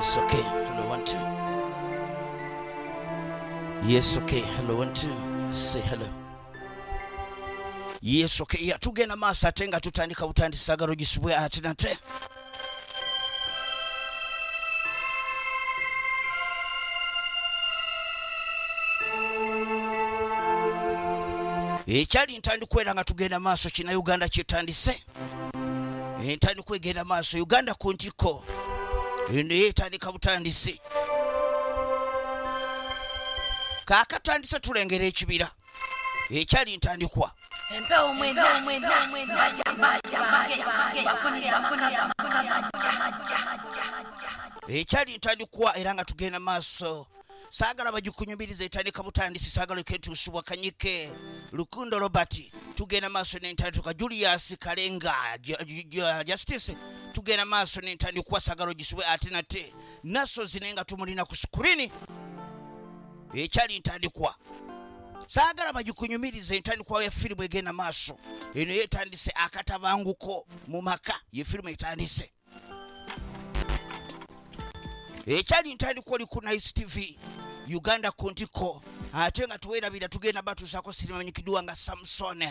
Yes, okay. Hello, 1 2. Yes, okay. Hello, 1 2. Say hello. Yes, okay. Ya tugenda maaso ate nga tutandika butandisa sagalo gisubwe ate nate. Ekyali ntandikwera nga tugenda maaso kina Uganda kyetandise. Ntandikwegenda maaso Uganda ku ntiko. Etandika butandisi. Kakatandise tulengera ekibira. Ekyali ntandikwa. Empewo mwendo ekyali ntandikwa era nga tugenda maaso. Sagala bagikunyumiriza etandika butandisi sagala ketusubwa Kanyike Lukundo Robert tugenda maaso n'entandikwa Julius Kalenga Justice tugenda maaso n'entandikwa sagala gisubwe ate nate naso zinenga tumulina ku screen ekyali ntandikwa. Sagala bagikunyumiriza entandikwa ya filimu egenda maaso eno yetandise Akatabanguko Mumaka ye filimu etandise. Ekyali ntandikwa oli ku Nice TV Uganda kontiko ate nga tuwerabira tugenda batusako sinema manyikiddwa nga Samson.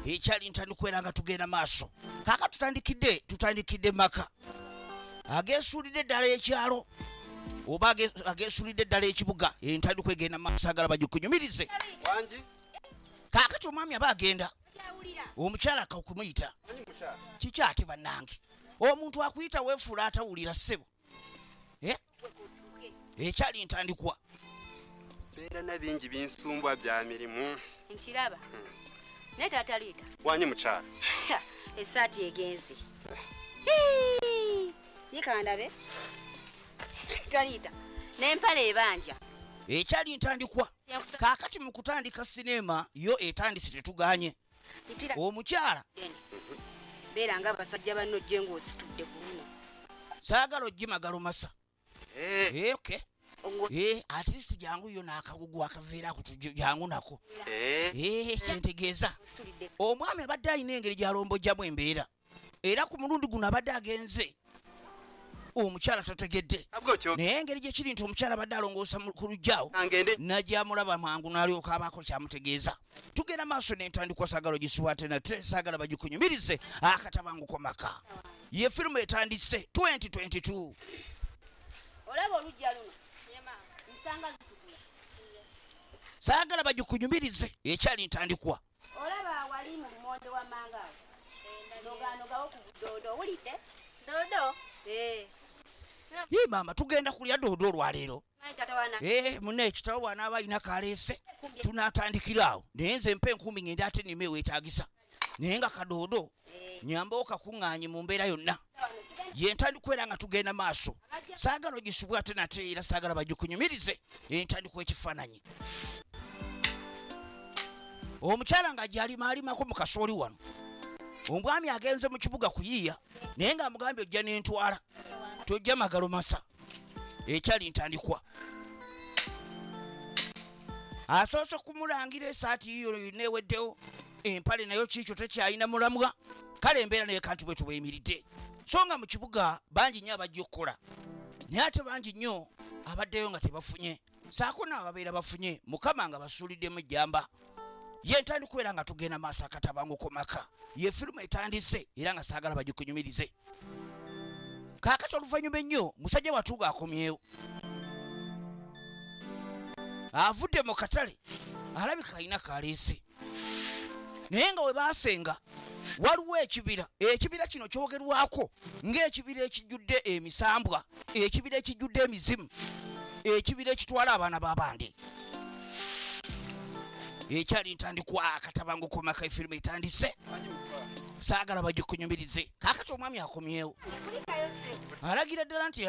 Ekyali ntandikwa nga tugenda maaso kaka tutandikidde maka agesulidde ddala ekyalo oba agesulidde ddala ekibuga entandikwa egenda maaso. Sagala bagikunyumirize wanji kaka omwami aba agenda omukyala akakumuyita kiki ate bannange omuntu akuyita weefuula atawulira ssebo ekyali ntandikwa. beera na bingi binsumbwa bya mirimu nkiraba naye taata liita wanyi mukyala esaati egenze yikandabe taliita n'empale ebanja. Ekyali ntandikwa kakati mu kutandika sinema yo etandise tetuganye omukyala beera nga abasajja banno jje ng'ositudde ku luno. saagala ogimagalo masa okay at least jangu yo n'akagugu akaveera ku jangu nako kyentegeeza omwami abadde alina engeri gy'alombojjamu embeera era ku mulundi guno abadde agenze omukyala tategedde naye engeri gye kiri nti omukyala abadde alongoosa ku lujjaawo najyamulaba mangu n'alyoka abaako kyamutegeeza. Tugenda maaso n'entandikwa sagala gisubwa ate nate sagala bagikunyumirize Akatabanguko Mumaka ye firimu etandise 2022. olaba olujja luno nsanga lutukula sagala bagikunyumirize ekyali ntandikwa. olaba wali mu lumonde wa mangaawo noganogawo ku budodo owulidde dodo ye mama tugenda kulya doodo olwaleero mune ekitabo bw'anaaba alina kaleese tunatandikiraawo naye nze mpa 10 ngende ate nime weetaagisa naye nga kadoodo nyambawo kakuŋŋaanye mu mbeera yonna ye ntandikwa era nga tugenda maaso. Saagala ogisubwe ate nate era saagala bagikunyumirize entandikwa ekifaananyi. Omukyala nga gyalimalimako mu kasooli wano omwami agenze mu kibuga kuyiiya naye nga amugambye ojja n'entwala tojja magalo masa. Ekyali ntandikwa asoose kumulangira esaati yiyo neeweddewo empale nayo kiikyo tekyalina mulamwa kale embeera naye kanti bwe tubeyimiridde so nga mu kibuga bangi nnyo abajja okukola naye ate bangi nnyo abaddeyo nga tebafunye saako n'ababeera bafunye mukama nga basuuliddemu ejjamba. Ye ntandikwa era nga tugenda maaso Akatabanguko Mumaka ye firimu etandise era nga saagala bagikunyumirize. Kaakati oluvannyuma ennyo musajja watuuga akomyewo avudde mu katale alabika alina kaleese naye nga we baasenga waliwo ekibira kino kyogerwako ng'ekibira ekijjudde emisambwa ekibira ekijjudde emizimu ekibira ekitwala abaana b'abandi. Ekyali ntandikwa Akatabanguko Mumaka efirimu etandise saagala bagikunyumirize. Kaakati omwami akomyewo alagira ddala nti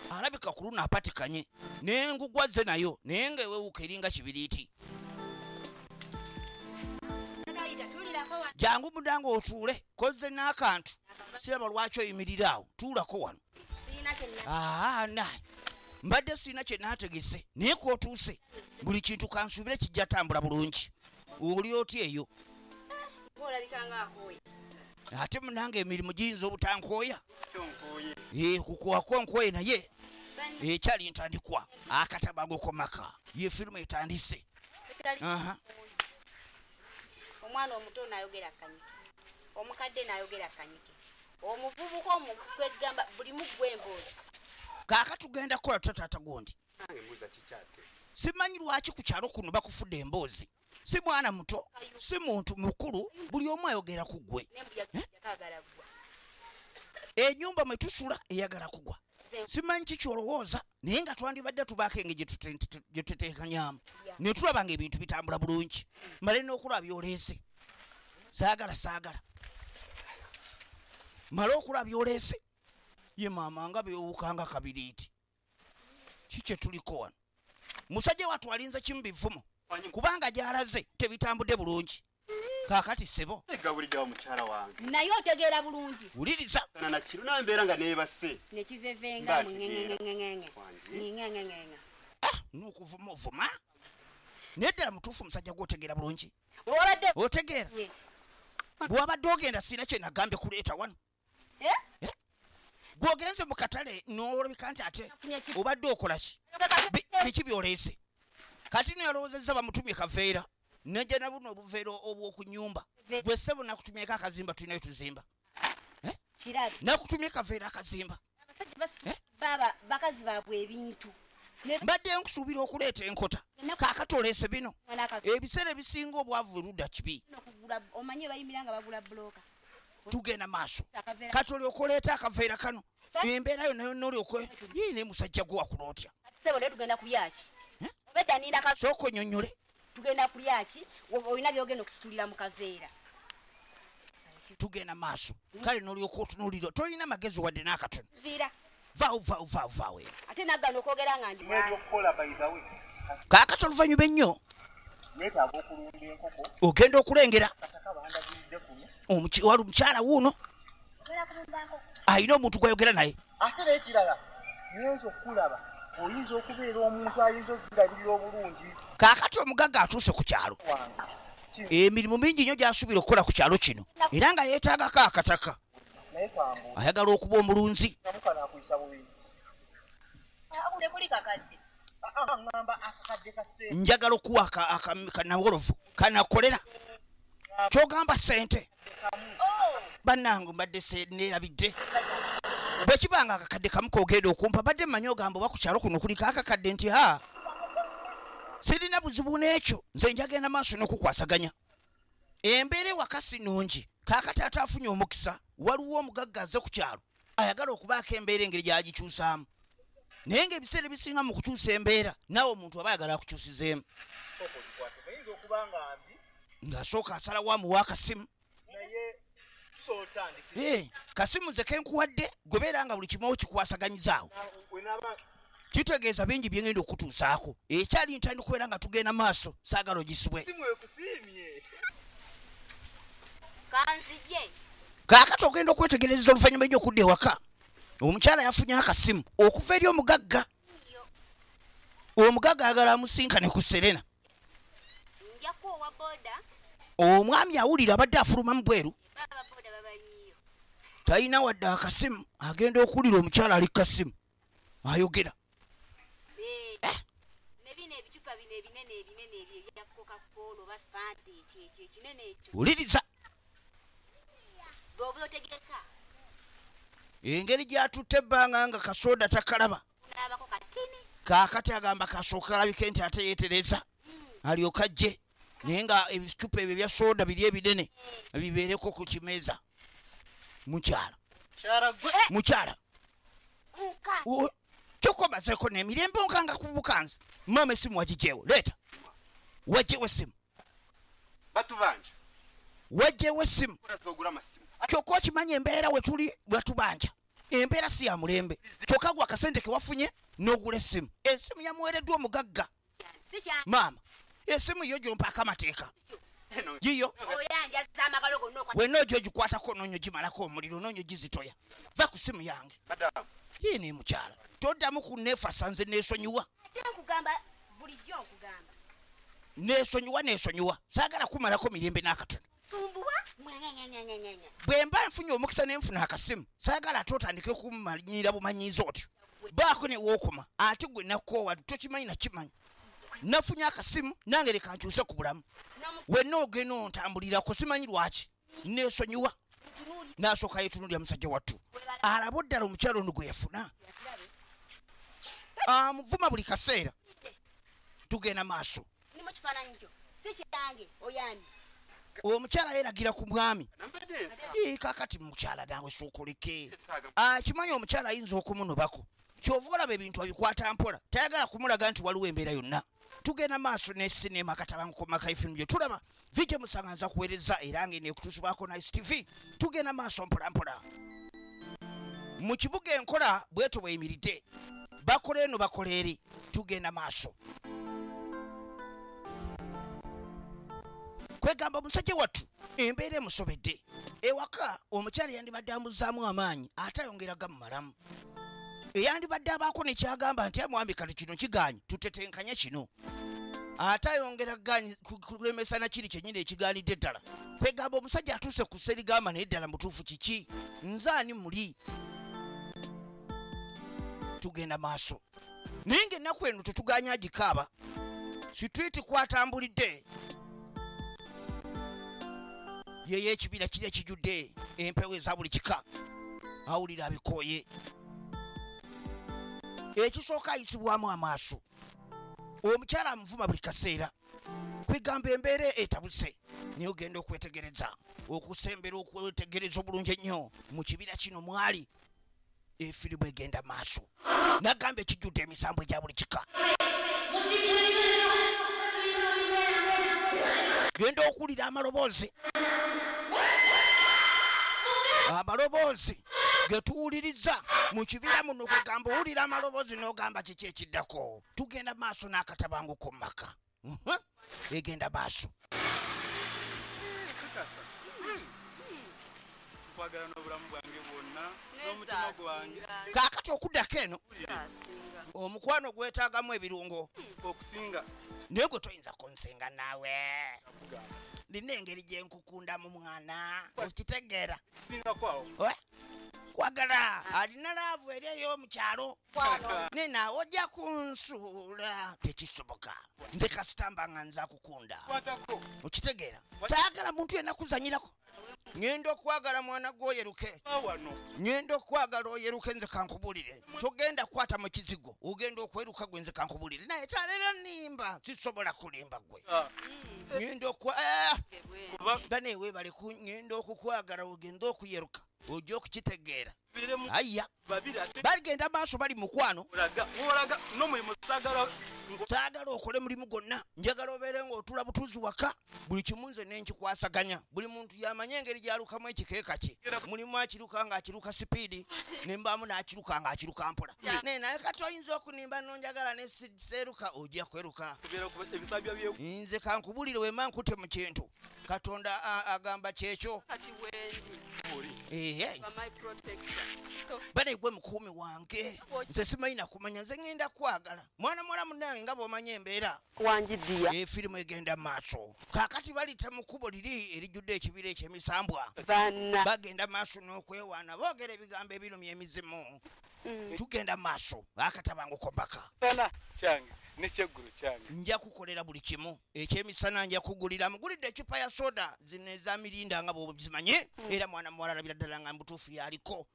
alabika ku luno apatikanye n'engugwazze nayo naye nga ewewuuka eringa kibiriiti. Jangu mudanga otuule kozze n'akantu siraba lwaki oyimirira awo tuulako wano. Naye mbadde sirina kye naategese naye kootuuse buli kintu kansuubire kijja tambula bulungi. Oli otya eyo? Ate munange emirimu giyinza obutankooya kukuwako nkooye naye ekyali ntandikwa Akatabanguko Mumaka ye filmu etandise. Omwana omuto n'ayogera kanyike, omukadde n'ayogera kanyike, omuvubuka omukwegamba buli muggwa emboozi. Kaaka tugenda kukola taata gondi. Simanyi lwaki ku kyalo kuno bakufudde emboozi. Si mwana muto, si muntu mukulu, buli omu ayogera ku ggwe. Ennyumba mwe tusula eyagala kugwa. Simanyi kikyolowooza naye nga twandibadde tubaako engeri gye tuteekanyaamu ne tulaba nga ebintu bitambula bulungi. Male n'okulaba byoleese. Saagala. Male okulaba byoleese. Ye maama nga byowukanga kabiriiti. Kikye tuliko wano. Musajja wattu alinze kimu bivumo. Kubanga gy'alaze tebitambudde bulungi. Kaakati ssebo. Egabuliddewo mukyala wange. Naye otegeera bulungi. Wuliriza. Na kiro nawe mbeera nga neebase. Ne kivevenga ngengengengenge. N'okuvuma. Neddala mutuufu musajja gw'otegeera bulungi. Obadde otegeera. Bw'abadde ogenda sirina kye nagambye kuleeta wano. Gw'ogenze mu katale n'olabika nti ate obadde okola ki? Biki byoleese? Kati neyalowoozezza bamutumye kaveera. Nejja na buno obuveera obw'oku nnyumba. Bwe ssebo nakutumyeko akazimba tulinayo tuzimba. Nakutumye kaveera akazimba. Baba bakazi baabwe ebintu. Mbadde nkusuubira okuleeta enkota. Kaakati oleese bino. Ebiseera ebisinga obwavu erudda kibi. Omanyi bayimira nga bagula bulooka. Tugenda maaso. Kati olyoka oleeta akaveera kano. Embeera yo nayo n'olyoka yiine musajja gwe wakula otya. Ssebo naye tugenda kulyaki? Obedda ninda ka sooka onnyonnyole. Tugenda kulyaki? Olina byogenda okusitulira mu kaveera. Tugenda maaso. Kale n'olyoka otunuulira. Tolina magezi wadde n'akatono. Vira. Vaawo. Ate naggana okwogera nga ndi. Kaakati oluvannyuma ennyo. Neetaaga okulunda enkoko. Ogenda okulengera. Kataka bandagidde kuno. Wali mukyala wuuno. Ayina omuntu gwayogera naye. Ate n'ekirala nyinza okulaba oyinza okubeera omuntu ayinza okudabirira obulungi. Kaakati omugagga atuuse ku kyalo. Emirimu mingi nnyo gy'asuubira okukola ku kyalo kino era nga yeetaagako akataka. Naye kambo. Ayagala okuba omulunzi. Kamukana akuyisa bubi. Akule kuli kakadde. Ngamba akakadde kase. Njagala okuwa akanawolovu kanakolera. Kyogamba ssente. Bannange mbadde neerabidde. Bwe kibanga akakadde kamu koogenda okumpa badde mmanyi ogamba oba ku kyalo kuno kuliko akakadde nti sirina buzibu n'ekyo nze njagenda maaso n'okukwasaganya. Embeera ewaka si nnungi. Kaakati ate afunye omukisa waliwo omugagga azze ku kyalo ayagala okubaako embeera engeri gy'agikyusaamu. Naye ng'ebiseera ebisinga mu kukyusa embeera naawe omuntu aba ayagala akukyusizeemu. Ng'asooka asalawo amuwa akasimu. Kasimu nze kenkuwadde gwebeera nga buli kimu okikuwasaganyizaawo. Kitegeeza bingi bye ngenda okutuusaako. Ekyali ntandikwa era nga tugenda maaso saagala ogisibwe. Kaakati ogenda okwetegereza oluvannyuma egy'okudda ewaka. Omukyala yafunye akasimu okuva eri omugagga. Omugagga ayagala amusinkane ku Serena. Omwami awulira abadde afulumamu bweru. Talina wadde akasimu agenda okuwulira omukyala ali kasimu ayogera. Wuliriza. Engeri gy'atutte ebbanga nga kasoda takalaba. Kaakati agamba kasooka alabike nti ate yeetereza alyoka ajje naye nga ebicupa ebyo bya soda biri ebinene bibeereko ku kimeeza. Mukyala kyokobazeeko n'emirembe nkanga kubukanza. Maama esimu wagijeewo leeta. Wajjewo esimu. Wajjewo esimu. Kyokka okimanyi embeera we tuli batubanja. Embeera si ya mulembe. Kyokka gwa akasente ke wafunye n'ogula essimu. Essimu yamuweereddwa omugagga. Maama essimu yo gyompaako amateeka. Yiyo wenna ojo ogikwatako n'onyo gimalako omuliro n'onyo gizitoya. Va ku ssimu yange. Yiine mukyala toddamu kunneefasa nze neesonyiwa. Neesonyiwa saagala kumalako mirembe n'akatono. Bwe mba nfunye omukisa ne nfuna akasimu saagala ate otandike kumanyira bumanyiiza otyo. baako ne wookoma ate gwe nakoowa tokimanyi nakimanyi nafunye akasimu nange leka nkyuse ku bulamu wenna ogenda ontambulirako simanyi lwaki neesonyiwa n'asooka yetunulya musajja wattu alaba oddala omukyalo ono gwe yafuna amuvuma buli kaseera tugenda maaso omukyala yeeragira ku mwami kakati mukyala naawe sookoleke akimanyi omukyala ayinza okumunobako kyova olaba ebintu abikwata mpola tayagala kumulaga nti waliwo embeera yonna tugenda maaso ne sinema Akatabanguko Mumaka ifilimu gye tulaba vijje musanganza kuweereza era ngene ekutusibwako Nice TV tugenda maaso mpolampola mu kibuga enkola bweto bweyimiridde bakola eno bakola eri tugenda maaso kwegamba omusajja wattu embeera emusobedde ewaka omukyala yandibadde amuzaamu amaanyi ate ayongeraga mu malamu eyandibadde abaako nekyagamba nti MWAMI kati kino kiganye tutetenkanye kino ate ayongera kulemesa na kiri kyennyini ekigaanidde ddala kwegamba omusajja atuuse ku serigamba naye ddala mutuufu kiki nzaani muli tugenda maaso naye ng'ennaku eno tetuganya agikaaba sitwiti kwatambulidde yeyo ekibira kiri ekijjudde empewo eza buli kika awulira abikooye ekisooka ayisibwamu amaaso omukyala amuvuma buli kaseera kwegamba embeera etabuse naye ogenda okwetegereza okusembera okwetegereza obulungi ennyo mu kibira kino mwali efirimu egenda maaso nagamba ekijjudde emisambo egya buli kika genda okuwulira amaloboozi getuwuliriza mu kibira muno kwegamba owulira amaloboozi n'ogamba kiki ekiddako tugenda maaso n'Akatabanguko Mumaka egenda maaso kaakati okuddako eno omukwano gwetaagamu ebirungo okusinga naye gwe toyinza kunsinga naawe nina engeri gye nkukundamu mwana okitegeera kwagala alina laavu eri ey'omukyalo nena ojja kunsuula tekisoboka nze kasitamba nga nza kukunda okitegeera kyagala muntu yenna kuzanyirako ngenda okwagala mwana gwoyeruke ngenda okwagala oyeruke nze kankubulire togenda kukwata mu kizigo ogenda okweruka gwe nze kankubulire naye talera nimba sisobola kulimba gwe ngenda baneweebale ngenda okukwagala ogenda okuyeruka ojja okukitegeera aya bagenda maaso bali mukwano saagala okole mulimu gwonna njagala obeere ng'otula butuuzi waka buli kimu nze nenkikwasaganya buli muntu yamanye engeri gyalukamu ekikeeka kye mulimu akiruka ng'akiruka sipiidi nembaamu n'akiruka ng'akiruka mpola naye kati oyinza okunimba nonjagala neseeruka ojja kweruka nze kankubulire wema nkute mu kintu katonda agamba kyekyo bane gwe mukuumi wange nze simanyi nakumanya nze ngenda kwagala mwana muwala munnange nga bw'omanya embeera efirimu egenda maaso kaakati balita mu kkubo liri erijjudde ekibira eky'emisambwa bagenda maaso n'okwewaana boogera ebigambo ebirumya emizimu tugenda maaso Akatabanguko Mumaka nekyeggulo kyange nja kukolera buli kimu ekyemisana nja kugulira mugulidde ekipa ya soda zino eza mirinda nga bw'obuzimanye era mwana muwala alabira ddala nga mbutuufu yaliko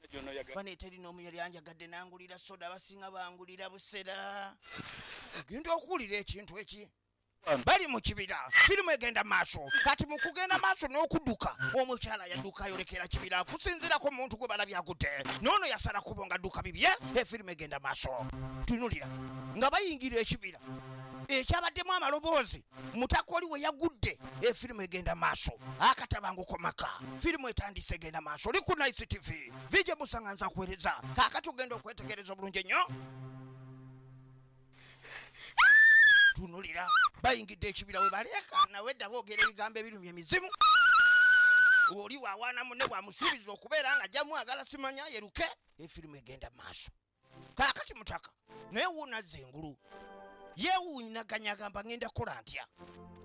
bane terina omu yali anjagadde nangulira soda abasinga bangulira busera ogenda okuwulira ekintu eki bali mu kibira firimu egenda maaso kati mu kugenda maaso n'okudduka omukyala yadduka ayolekera kibira kusinzirako muntu gwe balabye agudde noono yasala kubo nga adduka bibye efirimu egenda maaso tunulira nga bayingira ekibira ekyabaddemu amaloboozi mutakoli we yagudde efirimu egenda maaso Akatabanguko Mumaka firimu etandise egenda maaso oli ku Nice TV vijje musanganza kuweereza kaakati ogenda okwetegereza obulungi ennyo tunulira bayingidde ekibira we baleeka nawe edda boogera ebigambo ebirumya emizimu oli waawaana munne bwamusuubiza okubeera nga jamwagala simanya yeruke efirimu egenda maaso kaakati mutaka naye wuunazza engulu yeewuunyinaganya agamba ngenda kukola ntya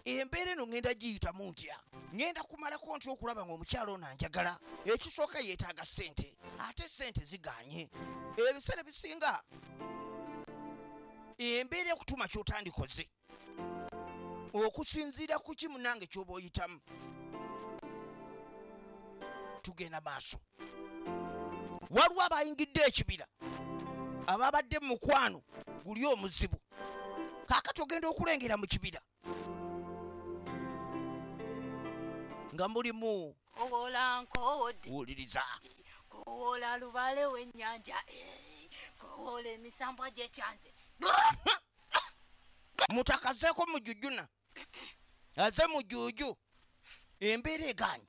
embeera eno ngenda giyitamu ntya ngenda kumalako ntya okulaba ng'omukyalo ono anjagala ekisooka yeetaaga ssente ate ssente ziganye ebiseera bisinga embeera ekutuma kyotandikoze okusinziira ku kimu nange kyoba oyitamu tugenda maaso waliwo abayingidde ekibira ababadde mu mukwano guli omuzibu kaakati ogenda okulengera mu kibira nga mulimu wuliriza kowola lubale w'ennyanja kowola emisambwa gy'ekyanze mutakazeeko mujujuna aze mujuju embeera eganye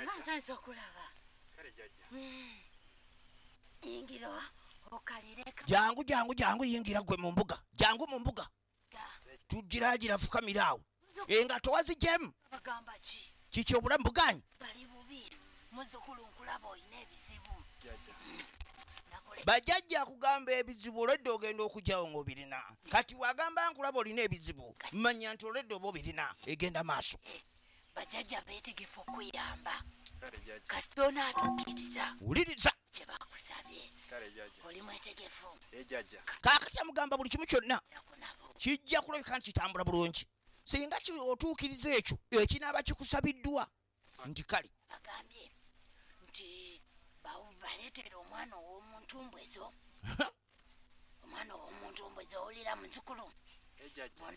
nansanze okulaba yingira okalireka jangu yingira gwe mu mbuga jangu mu mbuga tugiragira fukamiraawo nga towazijemu bagamba ki kiki obulamu buganye bali bubi muzukulu nkulaba oyina ebizibu bajjajja akugamba ebizibu olwedde ogenda okugyawo ng'obirina kati wagamba nkulaba olina ebizibu manya nti olwedde oba obirina egenda maaso bajjajja beetegefu okuyamba kasita onaatuukiriza wuliriza kye bakusabye oli mwetegefu kaakati amugamba buli kimu kyonna kijja kulabika nti kitambula bulungi singa otuukiriza ekyo ekinaaba kikusabiddwa nti kale bagambye nti baleetera omwana ow'omuntu mbwezo omwana ow'omuntu mbwezo owulira muzukulu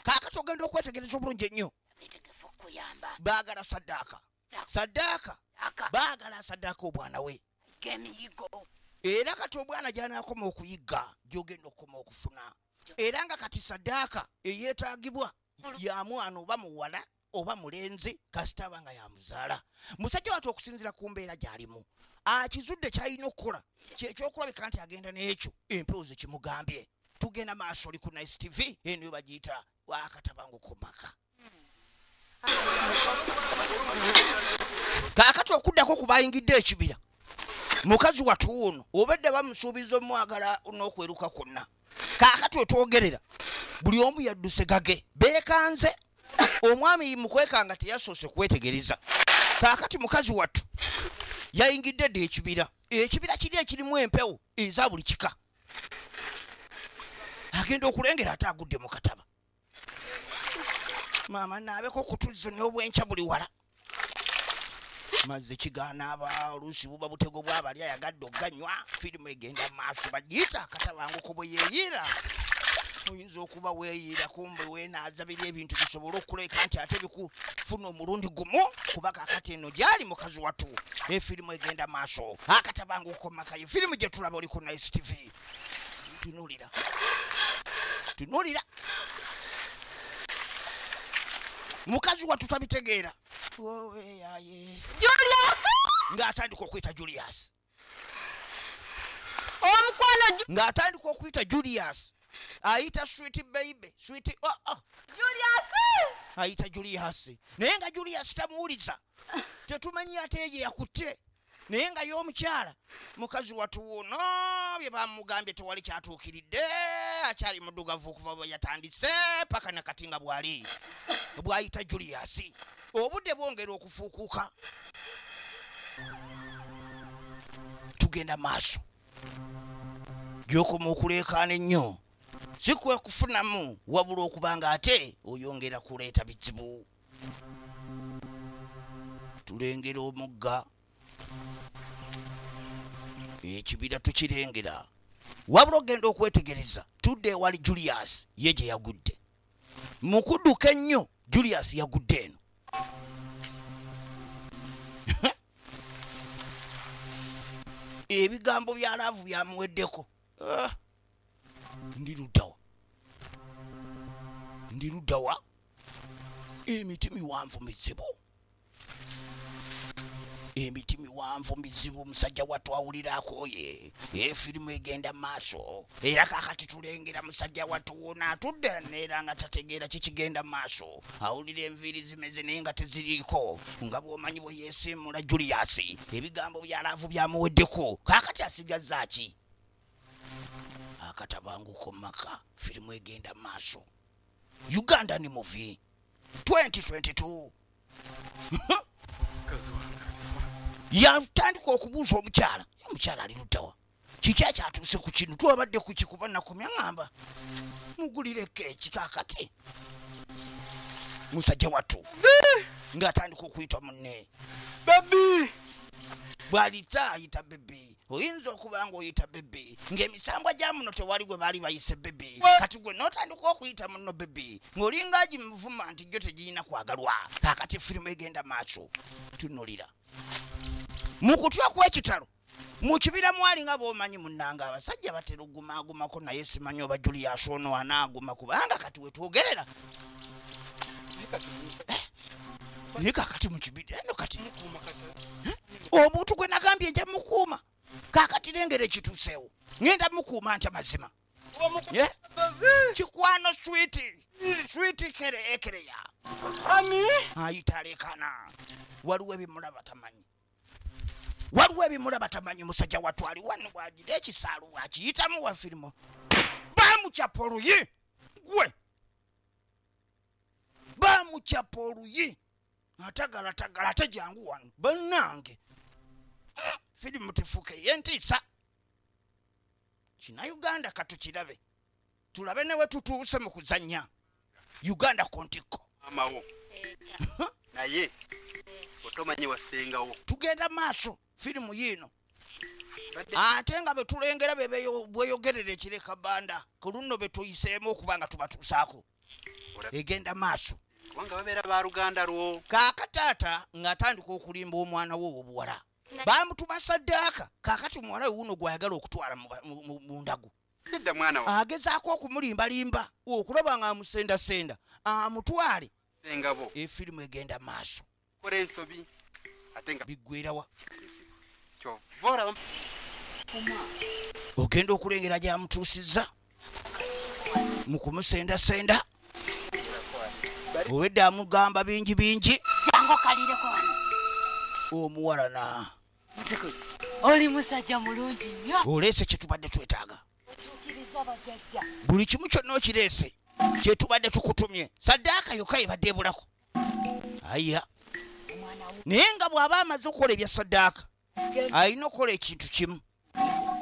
kaakati ogenda okwetegereza obulungi ennyo beetegefu okuyamba baagala saddaaka baagala saddaaka obwana we g'emiyigo era kati obwana gy'anaakoma okuyigga gy'ogenda okukoma okufuna era nga kati saddaaka eyeetaagibwa ya mwana oba muwala oba mulenzi kasita abanga yamuzaala musajja watu okusinziira ku mbeera gy'alimu akizudde kyalina okukola kyekyokulabika nti agenda n'ekyo empewo ze kimugambye tugenda maaso oli ku Nice TV eno bagiyita Akatabanguko Mumaka kaakati okuddako ku bayingidde ekibira mukazi watu ono obedde bamusuubiza omwagala n'okweruka kwonna kaakati wetwogerera buli omu yadduse gage beekanze omwami mukwekanga teyasoose kwetegereza kaakati mukazi watu yayingidde dde ekibira kiri ekirimu empewo eza buli kika agenda okulengera ate agudde mu kataba maama naabeko okutuzzo n'obwenkya buli wala mazzi kigaana aba oluusi buba butego bw'abali ayagadde okuganywa firimu egenda maaso bagiyita Akatabanguko bwe yeeyira oyinza okuba weeyiira kumbe weenaaza biri ebintu bisobole okuleka nti ate bikufuna omulundi gumu kuba kaakati eno gyali mukazi watu efirimu egenda maaso Akatabanguko Mumaka ye firimu gye tulaba oli ku Nice TV tunulira mukazi watu tabitegeera oweyaye Julius ng'atandika okuyita Julius omukwano ng'atandika okuyita Julius ayita sweet baby sweet Julius ayita Julius naye nga Julius tamuwuliza tetumanyi ate ye yakutte naye nga y'omukyala mukazi watu wono bye bamugambye tewali kyatuukiridde akyali muddugavu okuva bwe yatandise paka nakati nga bw'ayita Julius obudde bwongera okufuukuuka tugenda maaso gy'okoma okuleekaana ennyo si kwe kufunamu wabula okubanga ate oyongera kuleeta bizibu tulengera omugga ekibira tukirengera wabula ogenda okwetegereza tudde ewali Julius ye gye yagudde mu kudduka ennyo Julius yagudde eno ebigambo bya laavu byamuweddeko ndi luddawa emiti miwanvu mizibu musajja watwawulirako ye efirimu egenda maaso era kaakati tulengera musajja watu wona atudde neera nga tategeera kikigenda maaso awulira enviiri zimeze naye nga teziriiko nga bw'omanyi bwe yeesiimula Julius ebigambo byalaavu byamuweddeko kaakati asigazza ki Akatabanguko Mumaka firimu egenda maaso Uganda ni movie 2022 yatandika okubuuza omukyala ali luddawa kiki akyatuuse ku kino twabadde ku kikuba nakomya ngamba mugulire keeki kaakati musajja wattu ng'atandika okuyita munne Baby. bw'alita ayita bebe oyinza okuba ng'oyita bebe ng'emisambwa gya muno tewali gwe baali bayise bebe kati gwe n'otandika okuyita muno bebe ng'olinga agimuvuma nti gyo tegirina kwagalwa kaakati firimu egenda maaso tunulira mu kutya kw'ekitalo mu kibira mwali nga b'omanyi munnanga abasajja batera ogumaagumako naye simanyi oba Julius ono anaaguma kubanga kati we twogerera naye kaakati mu kibira eno kati omuntu gwe nagambye nja mukuuma kaakati lengera ekituuseewo ngenda mukuuma nti amazima kikwano switi kere ekereya ayitalekana waliwo ebimulaba tamanyi musajja watwali wano bwagira ekisaalu bwakiyitamu wa firimu bamukyapa oluyi gwe bamukyapa oluyi atagala ate jangu wano bannange firimu tefuuke yentiisa kina Uganda katukirabe tulabe newe tutuuse mu kuzannya Uganda kontiko Amawo. Naye otomanyi wasengawo. tugenda maaso firimu yino ate nga betulengera bweyogerera ekireka banda ku luno betuyiseemu okubanga tubatuusaako egenda maaso Kubanga babeera ba Luganda lwo. kaakataata ng'atandika okulimba omwana we obuwala bamutuma saddaaka kaakati muwala we wuno gwayagala okutwala mu ndagu Nedda mwana wa. agezaako okumulimbalimba okulaba nga amusendasenda amutwale Sengabo. efirimu egenda maaso Kola ensobi. Ate nga biggwerawa kyo. Vora. ogenda okulengera gy'amutuusizza mu kumusendasenda obedde amugamba bingi jango kalireko wano omuwala na oli musajja mulungi nnyo oleese kyetubadde twetaaga otuukiriza bajjajja buli kimu kyonna okireese kyetubadde tukutumye saddaaka yokka ebadde ebulako aya naye nga bw'aba amaze okukola ebya saddaaka alina okukola ekintu kimu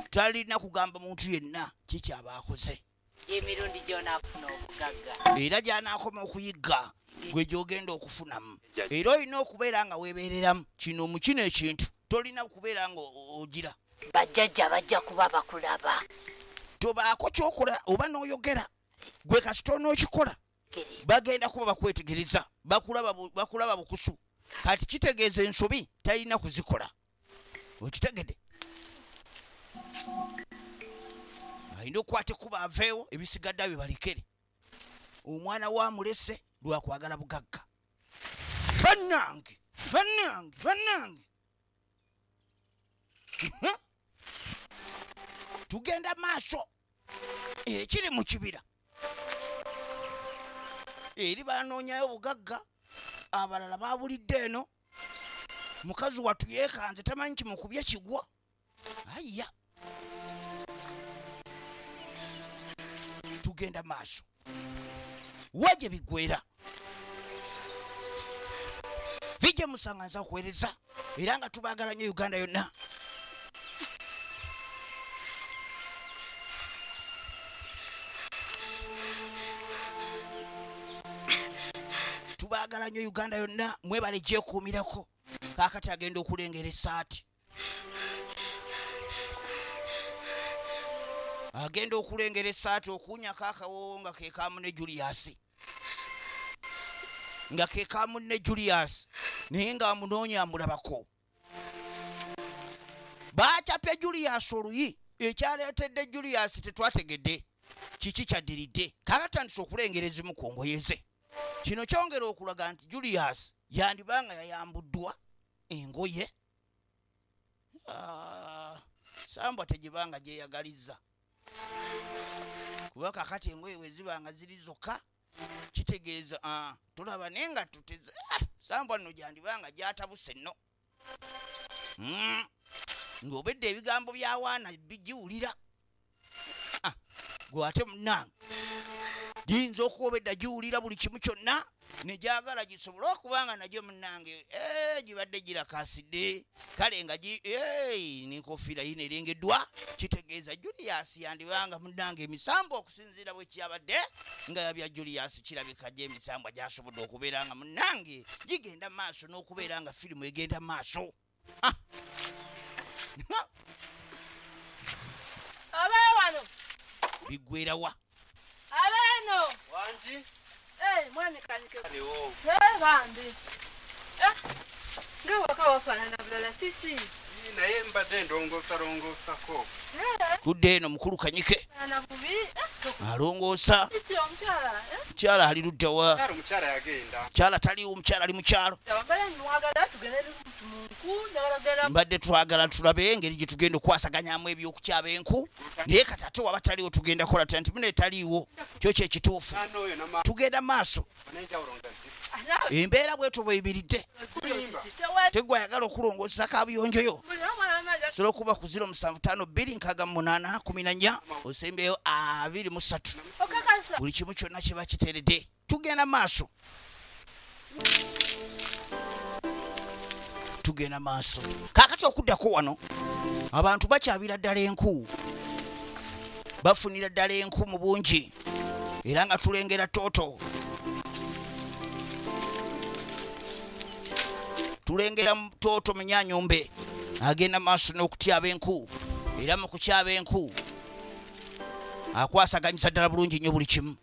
talina kugamba muntu yenna kikyaba akoze emirundi gy'onaafuna obugagga era gy'anaakoma okuyigga gwe gy'ogenda okufunamu era olina okubeera nga weebeereramu kino mu kino ekintu tolina kubeera nga ogira bajjajja bajja kuba bakulaba tobaako kyokola oba n'oyogera gwe kasita onookikola bagenda kuba bakwetegereza bakulaba bukusu kati kitegeeza ensobi talina kuzikola okitegedde alina okukwata ekkuba aveewo ebisigadde bibalekere omwana wamulese lwakwagala bugagga bannange tugenda maaso ekiri mu kibira eri banoonyayo bugagga abalala babulidde eno mukazi wattu yeekanze tamanyi kimukubye kigwa aya tugenda maaso waje bigwera vije musanganza kuweereza era nga tubaagala nnyo Uganda yonna tubaagala nnyo Uganda yonna mwebale gyekuumirako kaakati agenda okulengera essaati agenda okulengera essaati okunyako akawowo nga keekamu ne Julius naye nga amunoonya amulabako baakyapya Julius oluyi ekyaleetedde Julius tetwategedde kiki kyaddiridde kaakatandise okulengera ezimu ku ngoye ze kino kyongera okulaga nti Julius yandibanga yayambuddwa engoye sambwa tegibanga gyeyagaliza kuba kakati engoye we zibanga ziri zokka kitegeeza tulaba naye nga tuteze sambwa nno gyandibanga gyatabuse nno ng'obedde ebigambo by'awaana bigiwulira gwe ate munnange giyinza okuba obedda giwulira buli kimu kyonna nejagala gisobole okubanga najyo munnange gibadde girakaasidde kale nga n'enkofiira yino erengeddwa kitegeeza Julius yandibanga munnange emisambo okusinziira bwe kyabadde nga yabya Julius kirabika gye emisambo gyasobodde okubeera nga munnange gigenda maaso n'okubeera nga firimu egenda maaso. Abawano bigwerawa abeno wanji mwami kanike aliwo bambi ngewaka wafaanana bulala kiki naye mbadde ndongoosako tudde eno mukulu Kanyike nabubi alongoosa mukyala ali luddawa omukyala yagenda mukyala taliwo omukyala ali mu kyalo mbadde twagala tulabe engeri gye tugenda okwasaganyamu ebyokukyaba enku naye kati ate waba taliwo tugenda kola nti mune taliwo kyo kyekituufu tugenda maaso embeera bwetu bweyibiridde tegwayagala okulongoosa kabuyonjoyo sobola okuba ku 0752 osembeyo 23 buli kimu kyonna kiba kiteredde tugenda maaso kakati okuddako wano abantu bakyabira ddala enku bafunira ddala enku mu bungi era nga tulengera toto tulengera toto munyanyombe agenda maaso n'okutyaba enku era mu kukyaba enku akwasaganyiza ddala bulungi nnyo buli kimu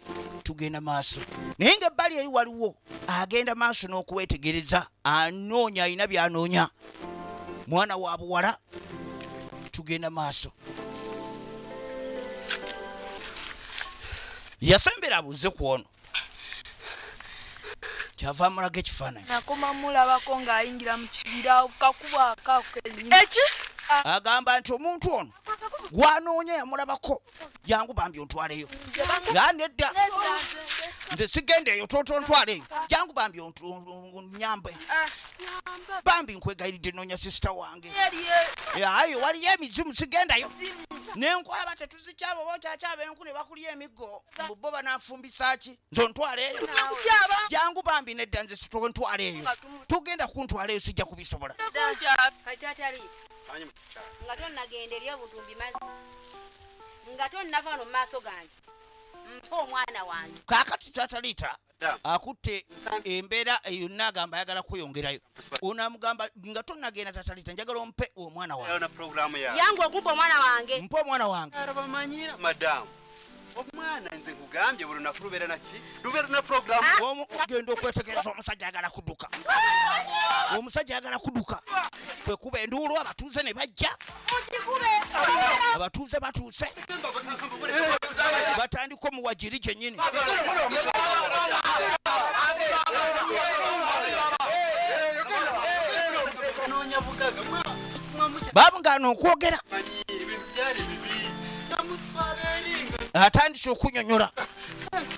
tugenda maaso naye ng'ebbali eri waliwo agenda maaso n'okuwetegereza anoonya alina byanoonya mwana wa buwala tugenda maaso yasembera abuuze ku ono kyava amulaga ekifaananyi nakoma mulabako ng'ayingira mu kibira kakuba akakenyi agamba nti omuntu ono gwanoonya yamulabako jangu bambi ontwaleyo nga nedda nze sigenda eyo tontwaleyo jangu bambi nyambe bambi nkwegayiridde noonya sisita wange ayo waliyo emizimu sigendayo nenkola bate tuzikyabo bokyakyaba enku ne bakulya emiggo bo banafumbisa ki nze ontwaleeyo jangu bambi nedda nze sitontwaleeyo tugenda kuntwaleeyo sijja kubisobola nga tonnagenda eri obutumbi mazzi nga tonnava no mu maaso gange mpa omwana wange kaakati tatalita akutte embeera yonna agamba ayagala kweyongerayo onamugamba nga tonnagenda tatalita njagala ompe omwana wange yange okumpa omwana wange mpa omwana wange arabamanyira madamu omwana nze nkugambye buli lunaku lubeera naki lubeera na programu ogenda okwetegereza omusajja ayagala kudduka omusajja ayagala kudduka kwe kuba enduulu abatuuze ne bajja abatuuze batuuse batandika omuwajiri gyennyini babungana okwogera atandise okunyonyola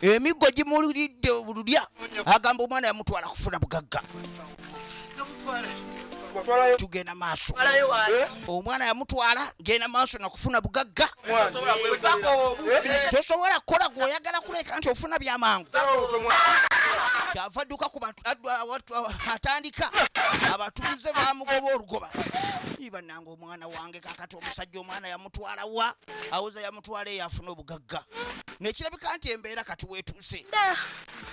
emiggo gimulidde obululya agamba omwana yamutwala kufuna bugagga tugenda maaso omwana yamutwala genda maaso nakufuna bugagga tosobola kukola gweoyagala kuleka nti ofuna byamangu kyava dduka atandika abatuuze bamugoba olugoba ibananga omwana wange kakati omusajja omwana yamutwala wa awoza yamutwala eyo afuna obugagga nekirabika nti embeera kati weetuuse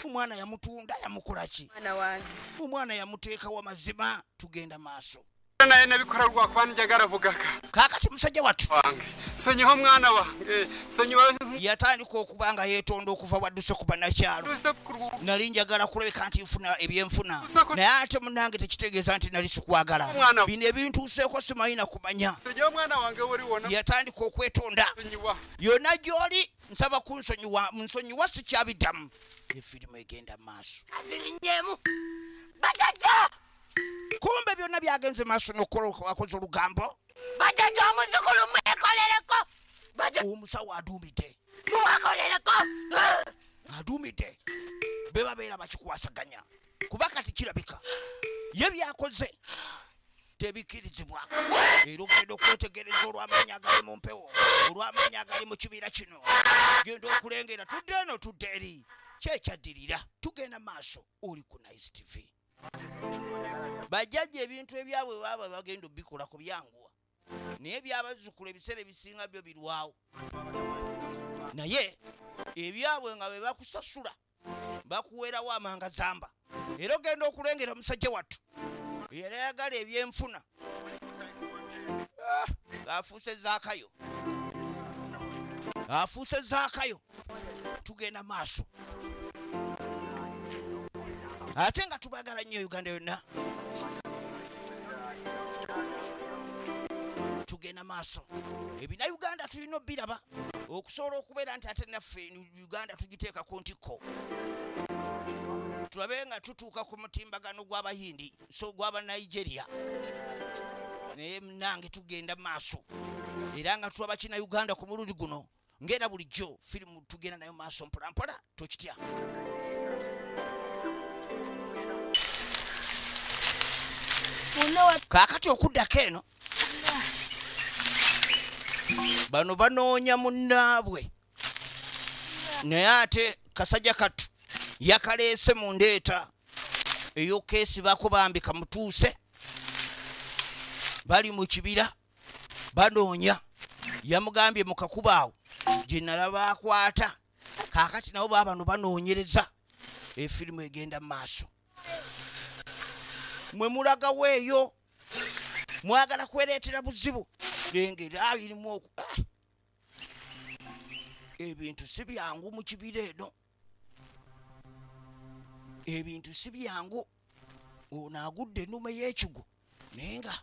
omwana yamutunda yamukolaki omwana yamuteekawo mazima tugenda maaso naye nabikola lwakuba njagala bugagga kakati musajja wattu wange sonyiwa omwana wange sonyiwa yatandika okuba nga yeetonda okuva wadduse ku bannakyalo nali njagala kulabeka nti nfuna ebyenfuna naye ate munnange tekitegeeza nti nali sikwagala bino ebintuuseeko simanyi na kumanya yatandika okwetonda yonna gy'oli nsaba kunsonyiwa sikyabiddamu efirimu egenda maaso kumbe byonna byagenze maaso n'okukola akoze olugambo bajjaja omuzukulu mwekolereko omusawo aduumidde be babeera bakikwasaganya kuba kati kirabika ye byakoze tebikirizibwa era ogenda okwetegereza olw'amaanyi agali mu mpewo olw'amaanyi agali mu kibira kino genda okulengera tudde eno tudde eri kyekyadirira tugenda maaso oli ku Nice TV bajjajja ebintu ebyabwe baba bagenda obikola ku byanguwa naye byabazukula ebiseera ebisinga byo birwawo naye ebyabwe nga bwe bakusasula bakuweerawo amangazamba era ogenda okulengera omusajja wattu era yagala ebyenfuna afuuse zaakayo tugenda maaso ate nga tubagala nnyo Uganda yonna tugenda maaso ebina Uganda tulina obiraba okusobola okubeera nti ate naffe Uganda tugiteeka ku ntikko tulabe nga tutuuka ku mutimbagano gw'Abayindi so gw'aba Nigeria naye nange tugenda maaso era nga tulaba kina Uganda ku mulundi guno ngera bulijjo firimu tugenda nayo maaso mpolampola tokitya kaakati okuddako eno bano banoonya munnaabwe naye ate kasajja kattu yakaleese mu ndeeta ey'okeesibako bambi kamutuuse bali mu kibira banoonya yamugambye mu kakubaawo gye nalaba akwata kaakati nabo baabano banoonyereza efirimu egenda mu maaso mwe mulagawo eyo mwagala kwereetera buzibu lengera birimu ebintu si byangu mu kibira eno ebintu si byangu ono agudde ennume y'ekigo naye nga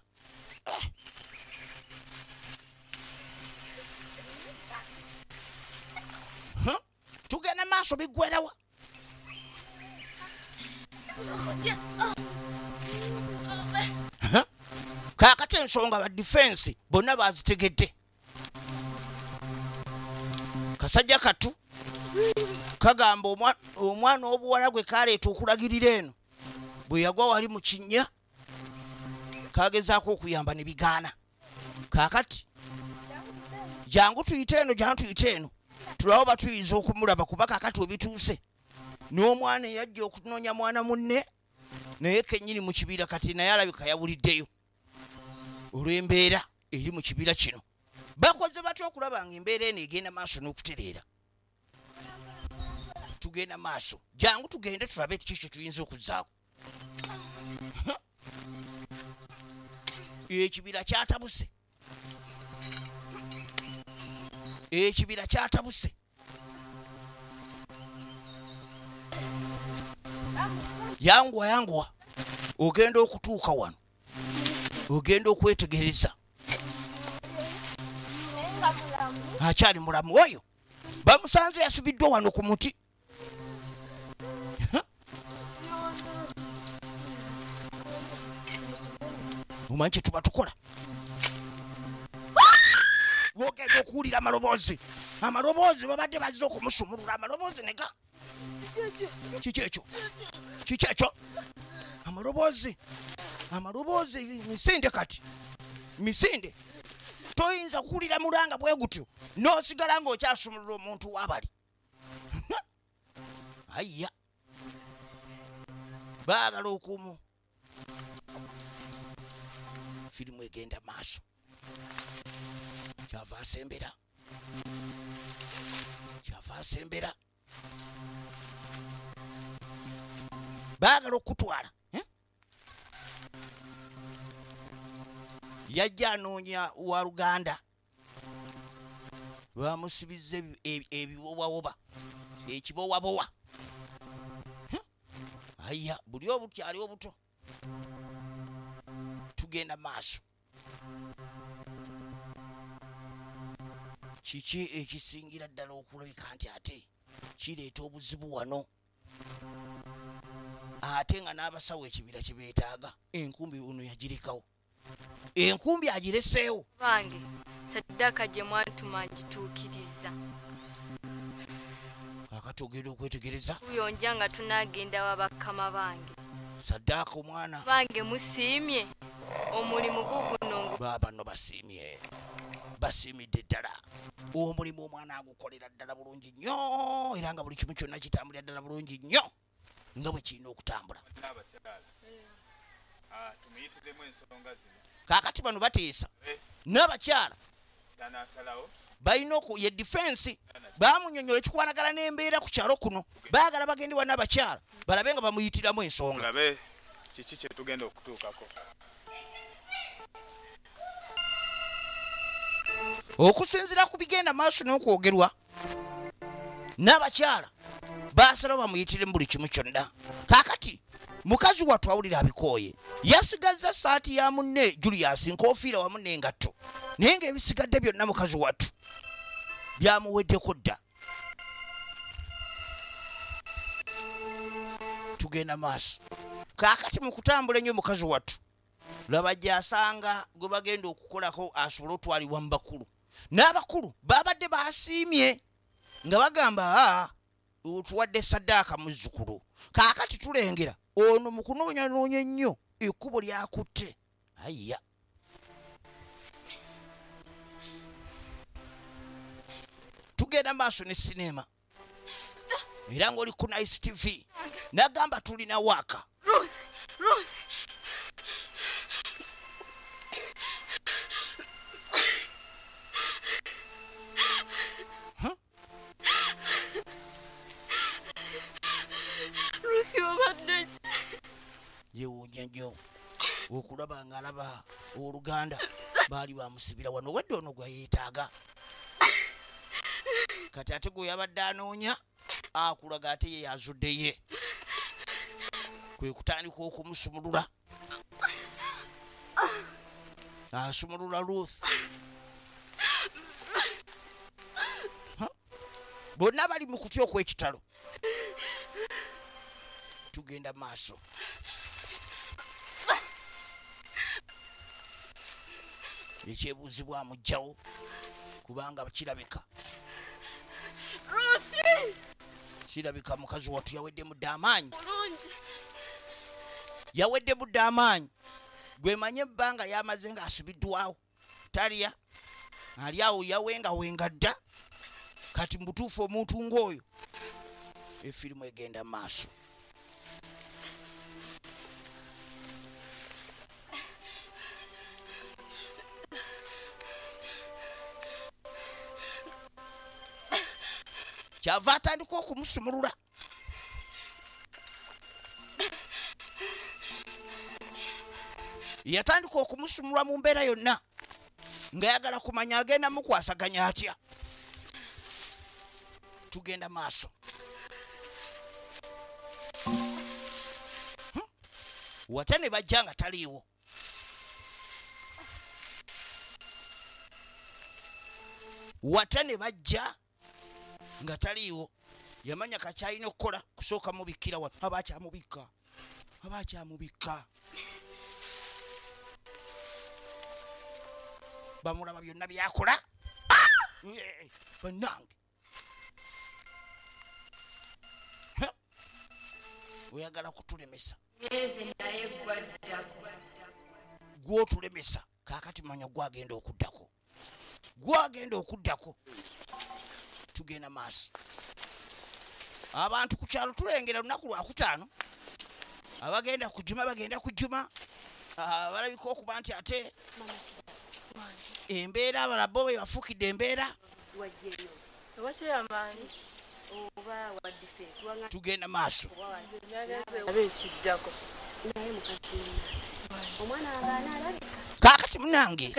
tugenda maaso biggwerawa kaakati ensonga ba defense bonna bazitegedde kasajja kattu kagamba omwana obuwala gwe kaleeta okulagirira eno bwe yagwa wali mu kinnya kagezaako okuyamba ne bigaana kaakati jangu tuyite eno tulawo batuyinza okumulaba kuba kaakati webituuse n'omwana eyajja okunoonya mwana munne naye kennyini mu kibira kati naye alabika yawuliddeyo olw'embeera eri mu kibira kino bakoze batya okulaba nga embeera eno egenda maaso n'okutereera tugenda maaso jangu tugende tulabe kiki tuyinza okuzzaako ekibira kyatabuse yanguwa ogenda okutuuka wano ogenda okwetegereza akyali mulamu oyo bamusanze yasibiddwa wano ku muti omanyi kye tuba tukola wogenda okuwulira amaloboozi babadde bazze okumusumulula amaloboozi nega kikyekyo amaloboozi misinde kati misinde toyinza kuwulira mulanga bwe gutyo n'osigala ng'okyasumulula omuntu w'abali ayya baagala okumu firimu egenda maaso kyava asembera baagala okutwala yajja anoonya wa Luganda bamusibizza ebiwowawoba ekibowabowa ayya buli obutyali obuto tugenda maaso kiki ekisingira ddala okulabika nti ate kireeta obuzibu wano ate nga n'abasawo ekibira kye beetaaga enkumbi uno yagirekawo enkumbi agireseewo bange saddaka gye mwantuma ngituukiriza kakati ogenda okwetegereza tuyonja nga tunaagenda wa bakama bange saddaka omwana bange musiimye omulimu guguno baba no basiimye basiimidde ddala omulimu omwana agukolera ddala bulungi nnyo era nga buli kimu kyonna kitambulira ddala bulungi nnyo nga bwe kirina okutambula. Kaakati bano bateesa n'abakyala balina ye defense bamunyonyola ekikwanagala n'embeera ku kyalo kuno baagala bagendebwa n'abakyala balabe nga bamuyitiramu ensonga. Kiki kye tugenda okutuukako? Okusinziira ku bigenda maaso n'okwogerwa n'abakyala baasalawo bamuyitiremu buli kimu kyonna. Kaakati mukazi wattu awulira abikooye yasigazza saati ya munne Julius nkoofiira wamu n'engatto naye ng'ebisigadde byonna mukazi wattu byamuweddeko dda. Tugenda maaso. Kaakati mu kutambula ennyo mukazi wattu laba gy'asanga gwe bagenda okukolako asobole otwalibwa mu bakulu. N'abakulu babadde basiimye nga bagamba otuwadde saddaaka muzzukulu. Kaakati tulengera ono mu kunoonyanoonya ennyo ekkubo lyakutte. Ayya tugenda maaso ne sinema era ng'oli ku Nice TV n'agamba tulina waaka. Ruth. Yewuunya nnyo okulaba ng'alaba oluganda baali bamusibira wano wedde ono gwe yeetaaga. Kati ate gwe yabadde anoonya akulaga ate ye yazudde ye. Kwe kutandika okumusumulula. Asumulula Ruth. Bonna bali mu kutya okw'ekitalo. Tugenda maaso. Ekyebuuzibwa amugjawo kubanga kirabika kirabika mukazi wattu yawedde mudde amaanyi. Yawedde budde amaanyi. Gwe manye ebbanga lyamaze ng'asibiddwawo talya ali awo yawengawenga dda. Kati mbutuufu omuntu ng'oyo efirimu egenda maaso. Kyava atandika okumusumulula. Yatandika okumusumulula mu mbeera yonna ng'ayagala kumanya agenda mukwasaganya atya. Tugenda maaso. Wate ne bajja nga taliiwo. Wate ne bajja nga taliiwo. Yamanya kakyalina okukola kusooka mubikkira wano. Abakyamubikka. Bamulaba byonna byakola. Bannange. Oyagala kutulemesa. Gw'otulemesa kaakati manya gwagenda okuddako. Tugenda maaso. Abantu ku kyalo tulengera lunaku lwakutaano abagenda kujuma balabika okuba nti ate embeera abalabo bwe bafuukidde embeera. Tugenda maaso. Kaakati munange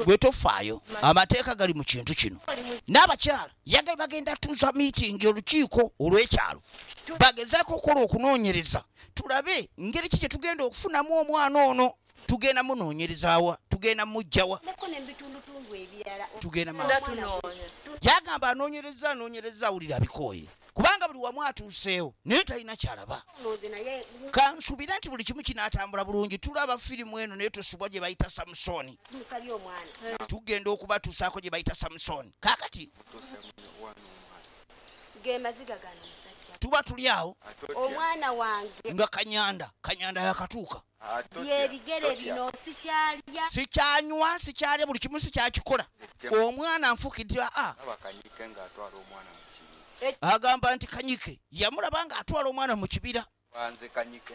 gwe tofaayo amateeka gali mu kintu kino. N'abakyala bagenda tuuza miitingi olukiiko olw'ekyalo bagezaako okukola okunoonyereza tulabe ngeri ki gye tugenda okufunamu omwana ono. Tugenda munoonyereza wa? Tugenda mujjawa? Tugenda maaso. Yagamba anoonyereza awulira abikooye kubanga buli wamu atuuseewo naye talina kyalaba. Kansubira nti buli kimu kinaatambula bulungi. Tulaba firimu eno naye tosubwa gye bayita Samusoni. Tugenda okubatuusaako gye bayita Samusoni. Kaakati tuba tuli awo omwana wange nga kanyanda yakatuuka. Byebigere bino sikyalya. Sikyanywa, sikyalya buli kimu sikyakikola. Omwana nfukidira abakanyike nga atwala omwana mu kibira. Agamba nti Kanyike yamulaba nga atwala omwana mu kibira. Wanze Kanyike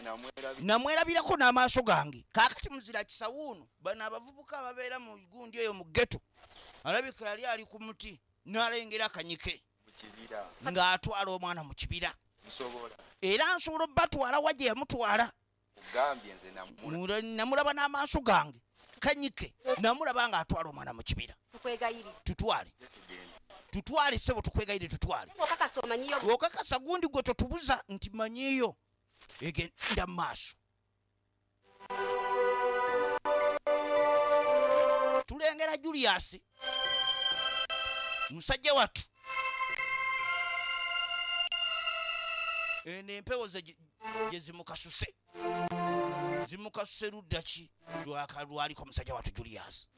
namwerabirako n'amaaso gange. Kaakati muzira kisawuuno bano abavubuka ababeera mu gundi eyo mu ghetto. Alabika yali ali ku muti n'alengera Kanyike ng'atwala omwana mu kibira. Era nsobola batwala wajje yamutwala. Namulaba n'amaaso gange. Kanyike namulaba nga atwala omwana mu kibira. Tutwale sebo tukwegayire tutwale. Okakasa gundi gwe totubuza nti manyiyo. Egenda maaso. Tulengera Julius musajja wattu. Empewo ze zimukasuse. Zimukasuse ludda ki lwaliko musajja wattu Julius.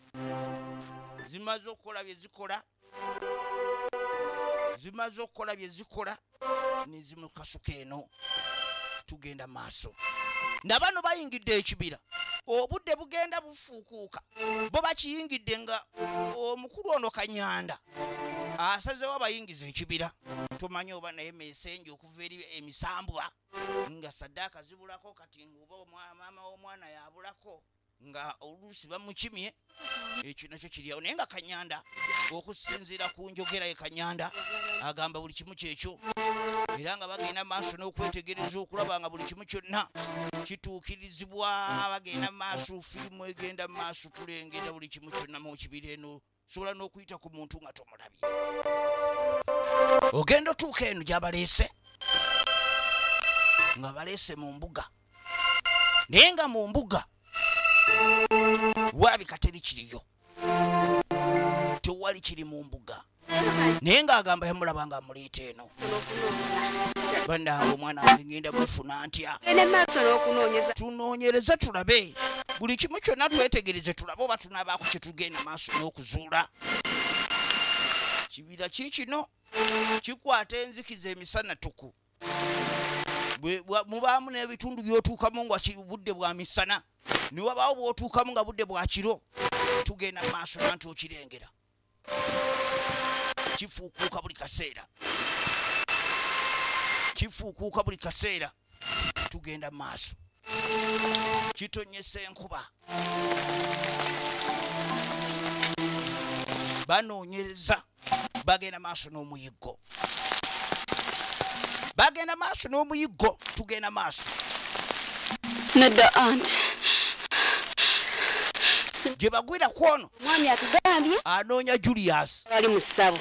Zimaze okukola bye zikola. Ne zimukasuka eno. Tugenda maaso. Nabano bayingidde ekibira. Obudde bugenda bufuukuuka. Bo bakiyingidde nga omukulu ono Kanyanda asazewo abayingiza ekibira. Tumanyi oba naye mesenje okuva eri emisambwa nga saddaaka zibulako kati ngoba maama w'omwana yabulako nga oluusi bamukimye. Ekyo nakyo kiryawo naye nga Kanyanda okusinziira ku njogera ye Kanyanda agamba buli kimu kyekyo. Era nga bagenda maaso n'okwetegereza okulaba nga buli kimu kyonna kituukirizibwa. Bagenda maaso firimu egenda maaso tulengera buli kimu kyonna mu kibira eno. Sobola n'okuyita ku muntu nga tomulabye. Ogenda otuuka eno gy'abaleese nga baleese mu mbuga. Naye nga mu mbuga walabika teri kiriyo. Tewali kiri mu mbuga. Naye ng'agamba yamulaba nga amuleeta eno. Bannange omwana wange ngenda mufuna ntya. Tunoonyereze tulabe. Buli kimu kyonna twetegereze tulabe oba tunaabaako kye tugenda maaso n'okuzuula. Kibira kikino kikwata enzikiza emisana tuku. Mubaamu n'ebitundu by'otuukamu nga budde bwa misana. Ne wabaawo bw'otuukamu nga budde bwa kiro. Tugenda maaso nanti okirengera. Kifuukuuka buli kaseera. Tugenda maaso. Kitonyesa enkuba. Banoonyereza. Bagenda maaso n'omuyiggo. Tugenda maaso. Nedda aunt. Gye bagwira kwono. Mwami atugambye anoonya Julius. Ali mu ssabo.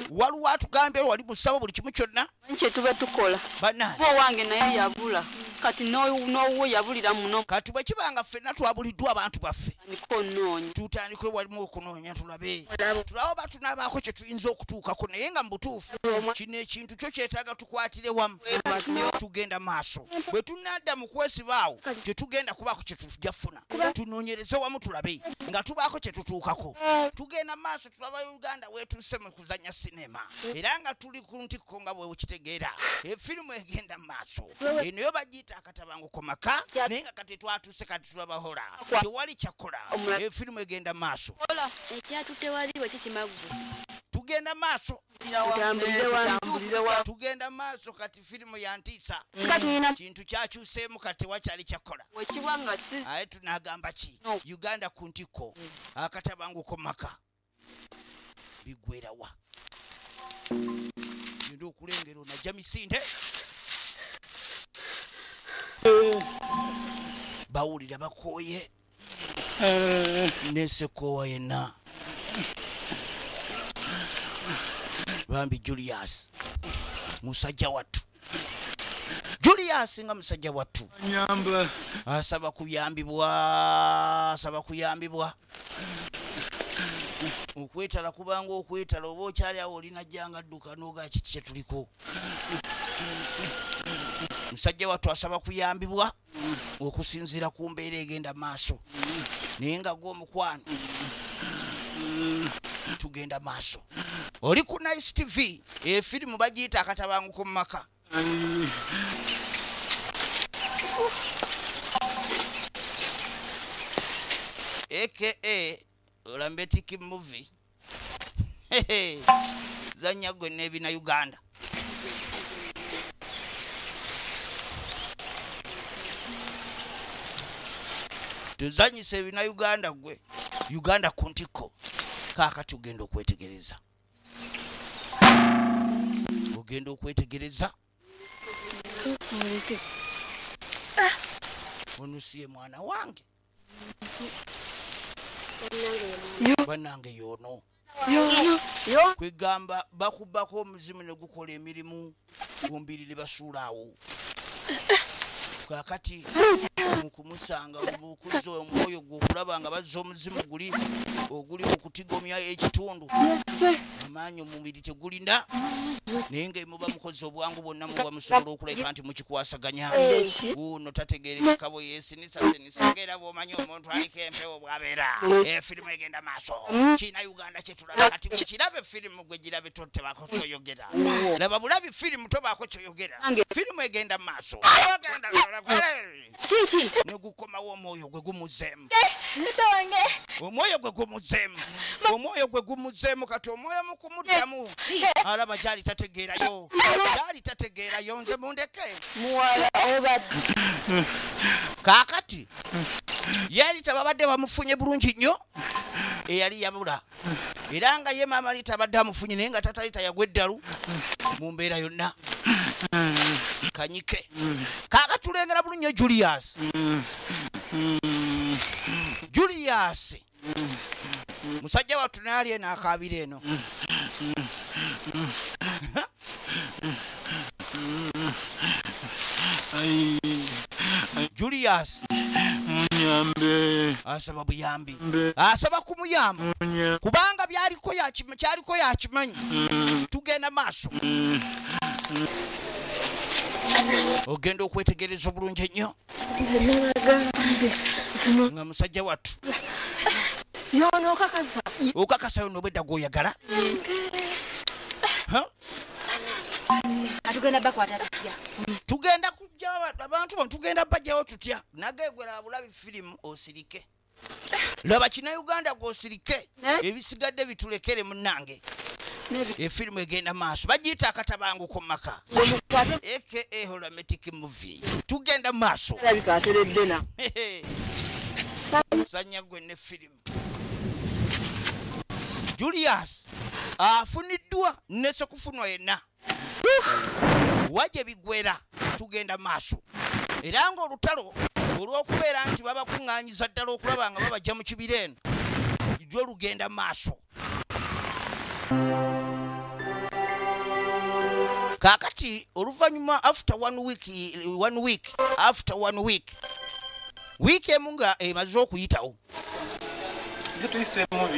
Waliwo atugambye wali mu ssabo buli kimu kyonna. Kye tuba tukola. Bannange. Bo wange naye yabula. Kati n'owo yabulira muno. Kati bwe kibanga ffenna twabuliddwa abantu baffe. Nikoonnoonya. Tutandike walimu okunoonya tulabe. Tulabe oba tunaabaako kye tuyinza okutuukako naye nga mu butuufu. Kino ekintu kyo kyetaaga tukwatire wamu. Tugenda maaso. Bwe tunadda mu kwesibaawo tetugenda kubaako kye tujja ffuna. Tunoonyereze wamu tulabe nga tubaako kye tutuukako. Tugenda maaso tulaba Uganda weetuuse mu kuzannya sinema. Era nga tuli ku ntikko nga bwe kitegeera. Efirimu egenda maaso. Eno yo bagiyita Akatabanguko Mumaka. Naye nga kati twatuuse kati tulaba hola. Tewali kyakola. Efirimu egenda maaso. Ekyatutte waliwo kikimagu. Tugenda maaso. Tugenda maaso kati firimu yantiisa. Kintu kyakyuseemu kati wakyali kyakola. Aye tunagamba ki? Uganda ku ntikko. Akatabanguko Mumaka. Bigwera wa. Ngenda okulengera onajja misinde. Bawulira bakooye. Nesekoowa yenna. Bambi Julius. Musajja wattu. Julius nga musajja wattu. Asaba kuyambibwa. Okwetala kubanga okwetala oba okyali awo olina jjanga dduka n'oga kiki kye tuliko. Musajja wattu asaba kuyambibwa okusinziira ku mbeera egenda maaso. Naye nga gw'omukwano tugenda maaso. Oli ku Nice TV efirimu bagiyita Akatabanguko Mumaka. aka Olambetic movie zanya gwe nebina Uganda tuzanyise ebina Uganda gwe Uganda kuntiko kaka tugenda okwetegereza ogenda okwetegereza onusiye mwana wange banange yono kwegamba bakubako omuzimu ne gukola emirimu gumbirire basuulaawo kakati mukumusanga mukuzo omwoyo gwokulaba nga bazza omuzimu oguli okutigomya ekitundu amaanyi omubiri tegulina naye nga muba mukozi obwangu bwonna muba musobola okuleka nti mukikwasaganya uno tategeerekeka bwe yeesinisasinisa era bw'omanyi omuntu aliko empewo bw'abeera efirimu egenda maaso kiina Uganda kyetulaba kati kukirabe firimu gwe girabe totebaako kyoyogera laba bulabi firimu tobaako kyoyogera firimu egenda maaso negukomawo omwoyo gwe gumuzeemu omwoyo gwe gumuzeemu kati omwoyo mukumuddamu alaba gyali tategeerayo nze mundeke kaakati yali tababadde bamufunye bulungi nnyo eyali yabula era nga ye maama ali tabadde amufunye naye nga tatali tayagwa eddalu mu mbeera yonna kanyike kaaka tulengera bulungi Julius musajja wattu naali eno akaabira eno Julius asaba buyambi asaba kumuyamba kubanga kyaliko yakimanyi tugenda maaso ogenda okwetegereza obulungi ennyo nga musajja wattu okakasa yono obwedda gw'oyagala tugenda kujja abantu bano tugenda bajjawo tutya nageegwera bulabi firimu osirike laba kina Uganda gw'osirike ebisigadde bitulekere munnange efirimu egenda maaso bagiyita Akatabanguko Mumaka aka Olambetic movie tugenda maaso sanya gwe ne firimu Julius afuniddwa nese kufunwa yenna waje bigwera tugenda maaso era nga olutalo olw'okubeera nti babakuŋŋaanyiza ddala okulaba nga babajja mu kibira eno lyo lugenda maaso kakati oluvannyuma after one week wiiki emu nga emaze okuyitawo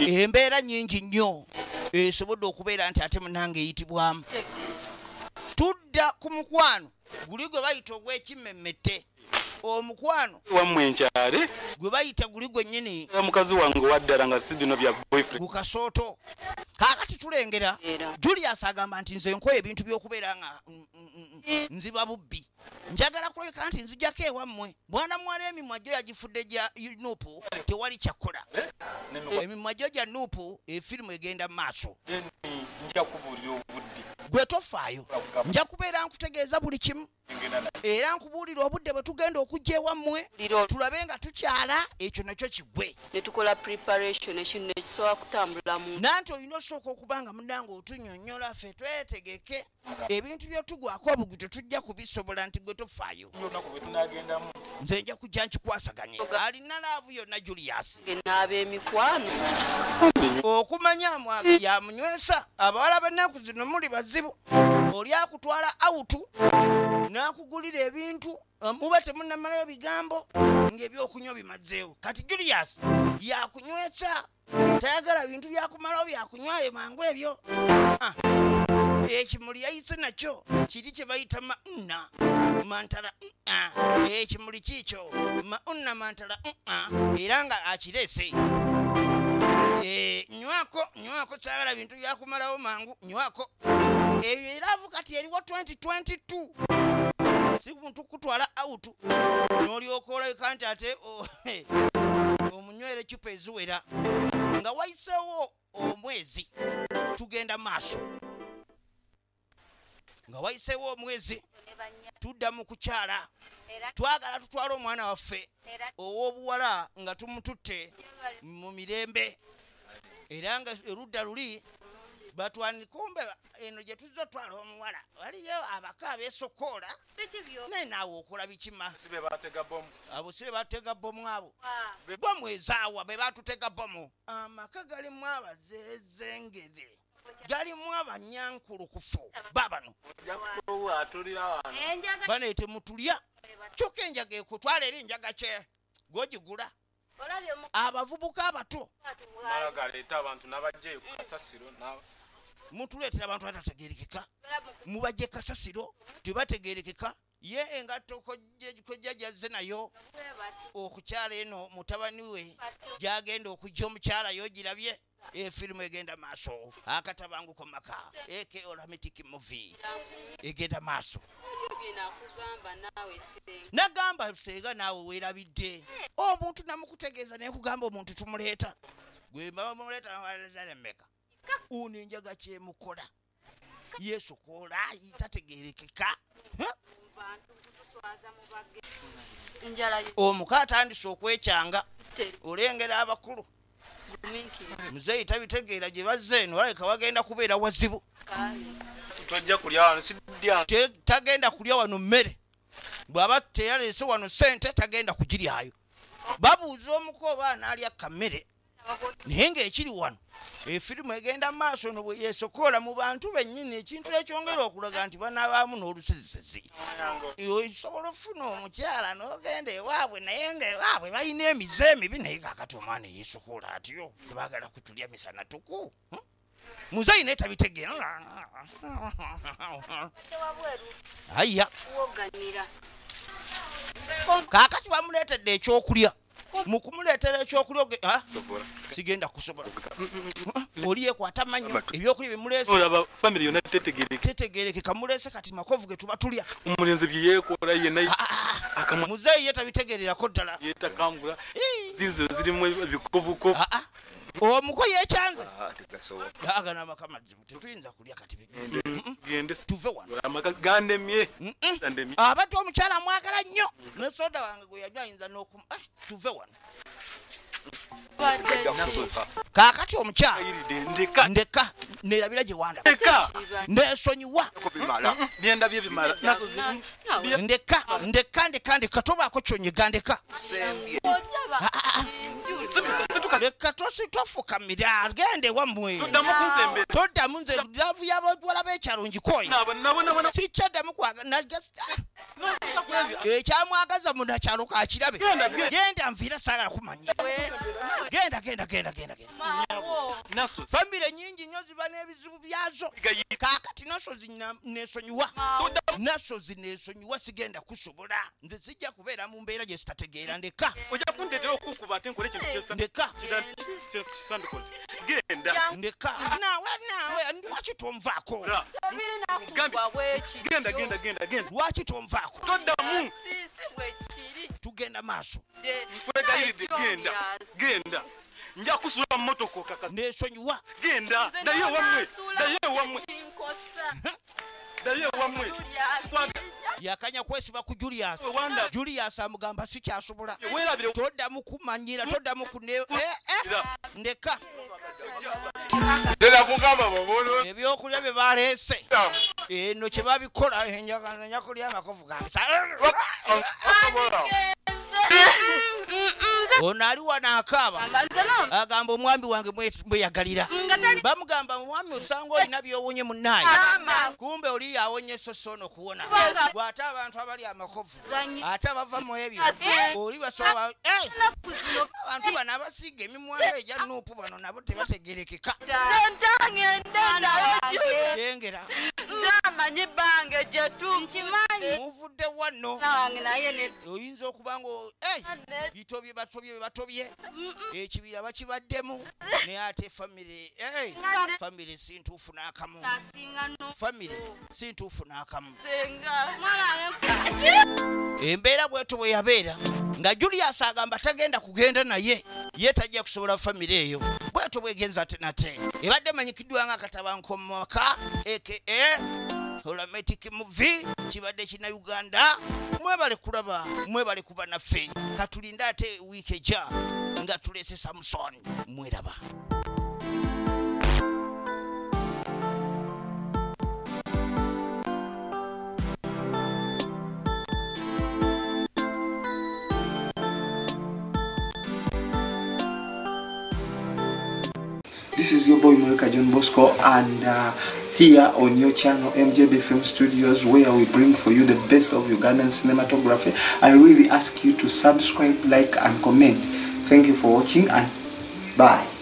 embeera nnyingi nnyo esobodde okubeera nti ate munange eyitibwamu tudda ku mukwano guli gwe bayita ogw'ekimmemmette omukwano wammwe enkyale gwe bayita guli gwennyini mukazi wange waddala nga si bino bya boyfriend gukasooto kaakati tulengera Julius agamba nti nze nkoye ebintu by'okubeera nga nziba bubbi njagala kuleka nti nzijjako ewammwe mwana muwala emimwa gyo yagifudde gya nuupu tewali kyakkola emimwa gyo gya nuupu efirimu egenda mu maaso nja kubuulira obudde gwe tofaayo nja kubeera nkutegeeza buli kimu era nkubuulira obudde bwe tugenda okujja ewammwe tulabe nga tukyala ekyo nakyo kigwe netukola preparation ekintu nekisobola kutambulamu nanti olina osooka okubanga munnange otunyonnyola ffe twetegeke ebintu byotugwako obugu tetujja kubisobola nti gwe tofaayo nze nja kujja nkikwasaganye alina laavu yonna Julius n'ab'emikwano okumanya yamunywesa abawala b'ennaku zino muli bazibu oli akutwala awutu n'akugulira ebintu muba temunnamalayo bigambo ng'ebyokunywa bimazeewo kati Julius yakunywesa tayagala bintu byakumalawo byakunywayo mangu ebyo ekimuli yayise nakyo kiri kye bayita mauna mantala ekimuli kiikyo mauna mantala era nga akirese nywako kyagala bintu byakumalawo mangu nywako ebyo era avu kati eriwo 2022 si muntu kutwala autu n'olyoka olabika nti ate tunywera ecupa eziwera nga wayiseewo omwezi tugenda maaso nga wayiseewo omwezi tudda mu kukyala twagala tutwala omwana waffe ow'obuwala nga tumututte mu mirembe era nga erudda luli batwanikumbe eno gye tuzza twala omuwala waliyo abaka abeesokoola naye naawe okola bikima abo sibe batega bomu abo bomu ezaawa be batutega bomu amaka galimu abazezengere galimu abanyankulukufu babano bano temutulya kyokka enjaga ekutwala eri enjaga kye gogigula abavubuka abato mutuleetera abantu batategerekeka mubajje kasasiro tebategerekeka ye engatto kojjajazze nayo okukyala eno mutabani we gyagenda okujja omukyala yogirabye efirimu egenda maaso Akatabanguko Mumaka dramatic movie egenda maaso nagamba senga naawe weerabidde omuntu namukutegeeza naye kugamba omuntu tumuleeta gwe bamuleeta meka uno enjaga kyemukola yeesokoola tategerekeka omuka atandise okwekyanga olengera abakulu muzeeyi tabitegeera gye bazze eno waleka wagenda kubeera wazibu tagenda kulya wano mmere bw'aba teyaleese wano sente tagenda kugiryayo babuuza omuko oba anaalya kammere naye ng'ekiri wano efirimu egenda maaso no bwe yeesokoola mu bantu bennyini ekintu ekyongera okulaga nti banaabaamu n'olusizisezi osobola ofuna omukyala n'ogenda ewaabwe naye ng'ewaabwe balina emize emibi naye kaakati omwana yeesokoola atyo tebaagala kutulya misana tuku muzeeyi naye tabitegeera aya kaakati bamuleetedde ekyokulya mukumuleetera ekyokulya sigenda kusobola oliyekwata manyo ebyokulya bimuleese family yonna tetegerekeka muleese kati makovu ge tuba tulya omulenzi bye yeekola yenna muzeeyi ye tabitegeererako ddala yeetakambula zizo zirimu ebikovukovu omuko yeekyanze agana amaka mazibu tetuyinza kulya kati tuve wano amaka gandemye abadde omukyala mwagala nnyo ne soda wange gwe yanywa ayinza n'okuma tuve wano kaakati omukyala ndeka neerabira gye wanda nesonyiwa ndeka tobaako kyonyiga ndeka leka tositofukamira agende wammwe toddamu nze laavu y'abawala b'ekyalo ngikoyi sikyaddamu ekyamwagaza munakyalo kakirabe genda nviira saagala kumanya genda famire nyingi nnyo ziba n'ebizibu byazo kaakati nasozi nesonyiwa nasozi nesonyiwa sigenda kusobola nze sijja kubeera mu mbeera gye zitategeera ndeka ndeka naawe lwaki tonvaako lwaki tonvaako tugenda maaso genda nja kusula mmotoka kaka nesonyiwa genda daye wamwe yakanya kwesiba ku Julius amugamba sikyasobola toddamu kumanyira toddamu kune ndeka ebyokulya bye baleese eno kye babikola enjagala kulya amakovu gange ono ali wano akaaba agamba omwami wange mweyagalira bamugamba omwami osanga olina byowonye munaayi kumbe oli yawonye sosono kuwona bw'ate abantu abali amakovu ate bava mu ebyo oli basoba abantu bano abasiiga emimwa egya nuupu bano nabo tebategerekeka yengera Nzamanyi bange jetu. Nchimanyi. Muvudde wano. Nawange naye ne. Oyinza okuba ngo bitobye batobye. Ekibira bakibaddemu. Ne ate family family sintuufu n'akamu. Family sintuufu n'akamu. Embeera bwetu bwe yabeera nga Julius agamba tagenda kugenda naye ye tajja kusobola family eyo bwetu bwegenza nate ebadde manyikiddwa nga Akatabanguko Mumaka Olamatic movie kibadde kina Uganda mwebale kulaba mwebale kuba naffe katulinda ate week eja nga tulese Samson mweraba. This is your boy Murika John Bosco, and here on your channel MJB Film Studios, where we bring for you the best of Ugandan cinematography. I really ask you to subscribe, like and comment. Thank you for watching, and bye.